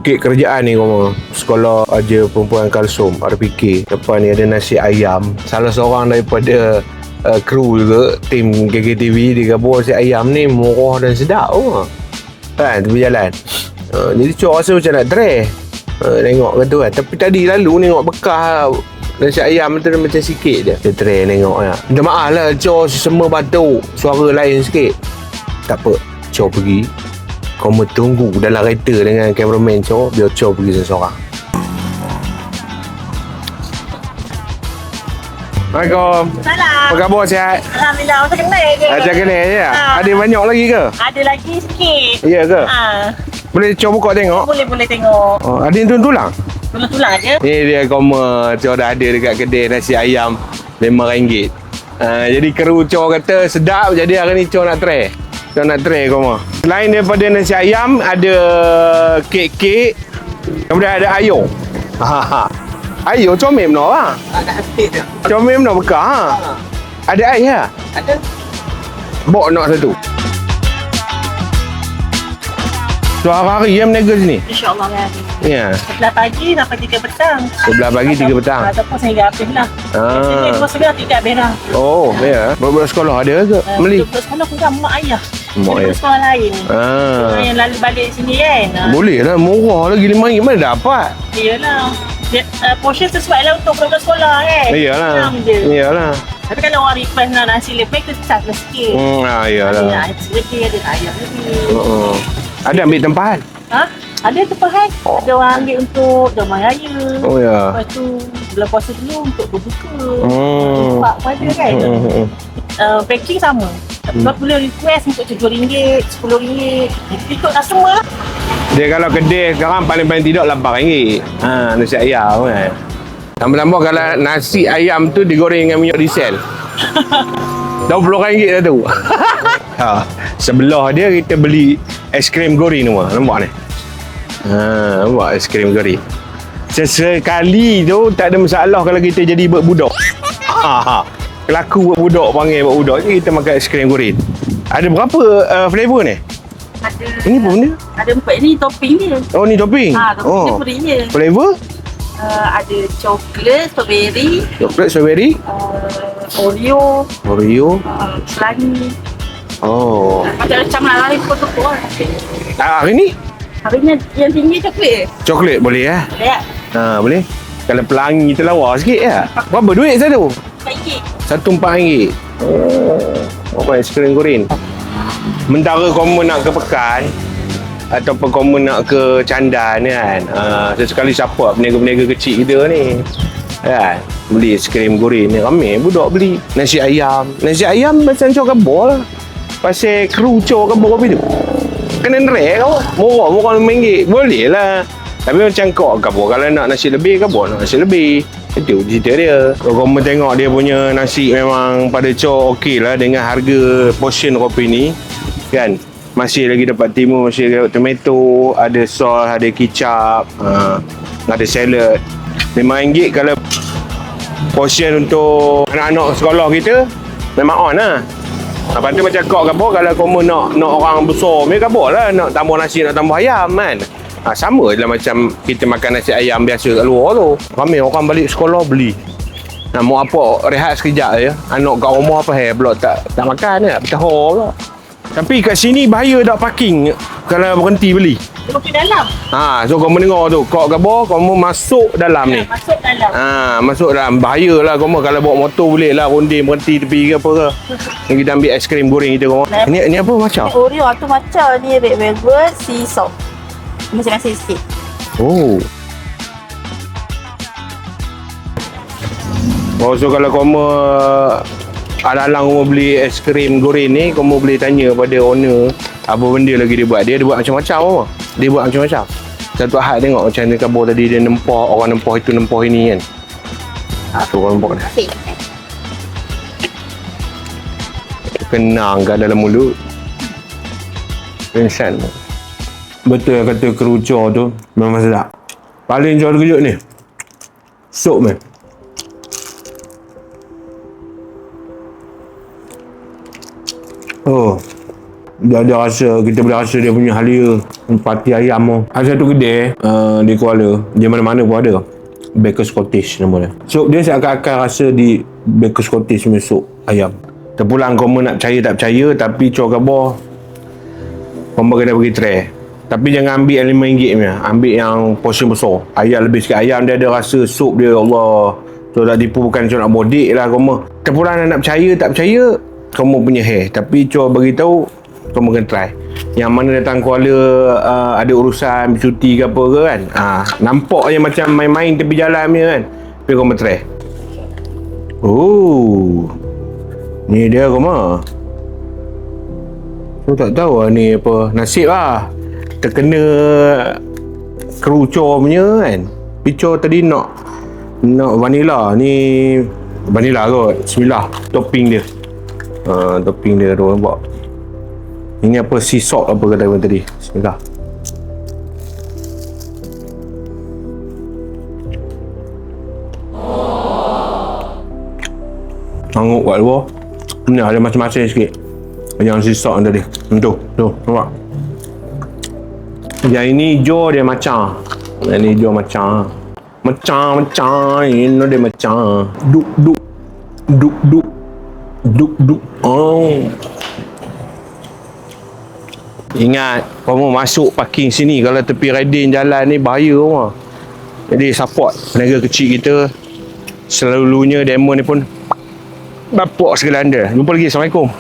Bukit Kerajaan ni kau sekolah aja perempuan Kalsum RPK. Depan ni ada nasi ayam. Salah seorang daripada kru juga tim KKTV dia gabung nasi ayam ni murah dan sedap kan tepi jalan. Jadi cok rasa macam nak try tengok kata kan. Tapi tadi lalu tengok bekas nasi ayam tu macam sikit je. Dia try tengok lah. Minta maaf lah cok semua batuk, suara lain sikit. Tak apa, cok pergi. Kau tunggu dalam kereta dengan cameraman cok, biar cok pergi seseorang. Assalamualaikum. Salam. Apa khabar, sihat? Alhamdulillah, macam kenal je. Macam kenal je? Ada banyak lagi ke? Ada lagi sikit. Ya ke? Boleh cok buka tengok? Boleh tengok. Ada yang tulang? Tulang je. Ni dia koma cok dah ada dekat kedai nasi ayam RM5. Jadi kru cok kata sedap, jadi hari ni cok nak try. Cok nak try koma. Selain daripada nasi ayam, ada kek-kek. Kemudian ada ayo. Ayo comel benar lah. Comel benar bekal. Ada air lah? Ada. Bawa nak satu. So hari-hari yang menega sini? InsyaAllah hari. Ya. 11 pagi sampai 3 petang. 11 pagi 3 petang. Ataupun sehingga habis lah. Biasanya 2.30 3 habis lah. Oh, ya. Budak sekolah ada ke? Beli? Budak sekolah pun kan mak ayah. Mak ayah. Sekolah lain. Yang lalu balik sini kan. Boleh lah, murah lagi RM5 mana dapat? Iyalah. Portion sesuai lah untuk budak sekolah kan. Iyalah. Tapi kalau orang request nak nasi lebih, kita charge lah sikit. Iyalah. Ada nasi lebih, ada ayam lebih. Ada ambil tempahan? Ada tempahan. Ada orang ambil untuk Damai Raya. Oh ya. Lepas tu bulan puasa dulu untuk berbuka. Tempat pun ada kan. Packing sama. Kalau boleh request untuk RM7, RM10. Ikut customer lah. Dia kalau kedai sekarang paling tidak RM8. Nasi ayam kan. Tambah-tambah kalau nasi ayam tu digoreng dengan minyak diesel. RM20 dah tu. Sebelah dia kita beli aiskrim goreng tu. Nampak ni? Nampak aiskrim goreng. Sesekali tu tak ada masalah kalau kita jadi budak. Kelaku buat budak, panggil buat budak. Kita makan aiskrim goreng. Ada berapa flavor ni? Ada. Ini apa benda? Ada 4. Ini topping dia. Oh, ni topping? Topping dia free je. Flavor? Ada coklat, strawberry. Coklat, strawberry? Oreo. Selani. Oh. Macam-macam lah. Lari pokok-pokok lah. Hari ni? Hari ni yang tinggi coklat. Coklat boleh ya? Boleh. Boleh. Kalau pelangi terlawa sikit ya. Berapa duit satu? RM4. Satu RM4. Apa aiskrim goreng? Mentara kamu nak ke Pekan ataupun kamu nak ke Candan kan, sesekali siapa peniaga-peniaga kecil kita ni kan, beli aiskrim goreng ni ramai budak beli. Nasi ayam macam cok kabur lah. Pasal kru cok kabur kopi tu kena nerek kau, murah RM5. Boleh lah. Tapi macam kau kabur kalau nak nasi lebih, kabur nak nasi lebih. Itu cerita dia. Kalau kamu tengok dia punya nasi memang pada cok okey lah dengan harga portion kopi ni kan. Masih lagi dapat timun, masih dapat tomato, ada sos, ada kicap, ada salad. RM5 kalau portion untuk anak-anak sekolah kita memang on lah. Lepas tu macam kau kabur, kalau kamu nak orang besar ni kabur lah, nak tambah nasi, nak tambah ayam kan. Sama je lah macam kita makan nasi ayam biasa kat luar tu. Ramai orang balik sekolah beli. Mau apa, rehat sekejap je. Anak kat rumah apa pula tak makan je, bertahur pula. Tapi kat sini bahaya tak parking kalau berhenti beli. Berhenti dalam. So kamu dengar tu, kau kabur, kamu masuk dalam ni. Masuk dalam. Masuk dalam. Bahayalah kamu kalau bawa motor boleh lah ronding berhenti tepi ke apa ke. Kita ambil aiskrim goreng kita kamu. Ini apa macam? Oreo tu macam ni red velvet, sea salt. Masih sikit. So kalau kamu alang-alang kamu beli aiskrim goreng ni, kamu boleh tanya pada owner apa benda lagi dia buat. Dia buat macam-macam apa. Dia buat macam-macam. Satu hal tengok macam ni kabur tadi dia nempah, orang nempah itu nempah ini kan. Tu orang nampak dah. Kenang kat dalam mulut. Pensan. Betul yang kata kerucur tu memang sedap. Paling jual kejut ni sup ni. Dia ada rasa, kita boleh rasa dia punya halia pati ayam tu. Ada satu kedai di Kuala, di mana-mana pun ada. Baker Scottish nama dia. Sup dia seakan-akan rasa di Baker Scottish punya sup ayam. Terpulang kau nak percaya tak percaya, tapi cor khabar kau kena pergi try. Tapi jangan ambil yang RM5 punya, ambil yang portion besar. Ayam lebih sikit, ayam dia ada rasa sup dia, Allah. So tak tipu, bukan cuma nak bodik lah kau. Terpulang nak percaya tak percaya, kamu punya hair. Tapi cor beritahu kamu kena try. Yang mana datang Kuala ada urusan cuti ke apa ke kan, nampak je macam main-main tepi jalan punya kan, tapi kamu try. Oh, ni dia kamu. Aku tak tahu lah ni apa, nasib lah terkena kerucur punya kan. Picor tadi nak vanilla, ni vanilla kot. Bismillah, topping dia. Topping dia tu nampak. Ini apa, sea salt apa kata tadi. Bismillah. Tengok kat luar. Ni ada macam-macam sikit. Yang sea salt tadi. Tu nampak. Yang ini hijau dia macam. Yang ni hijau macam. Macam ini dia macam. Duk. Oh. Ingat, kamu masuk parking sini kalau tepi riding jalan ni bahaya semua. Jadi support peniaga kecil kita. Selalunya demo ni pun bapak segala anda. Jumpa lagi. Assalamualaikum.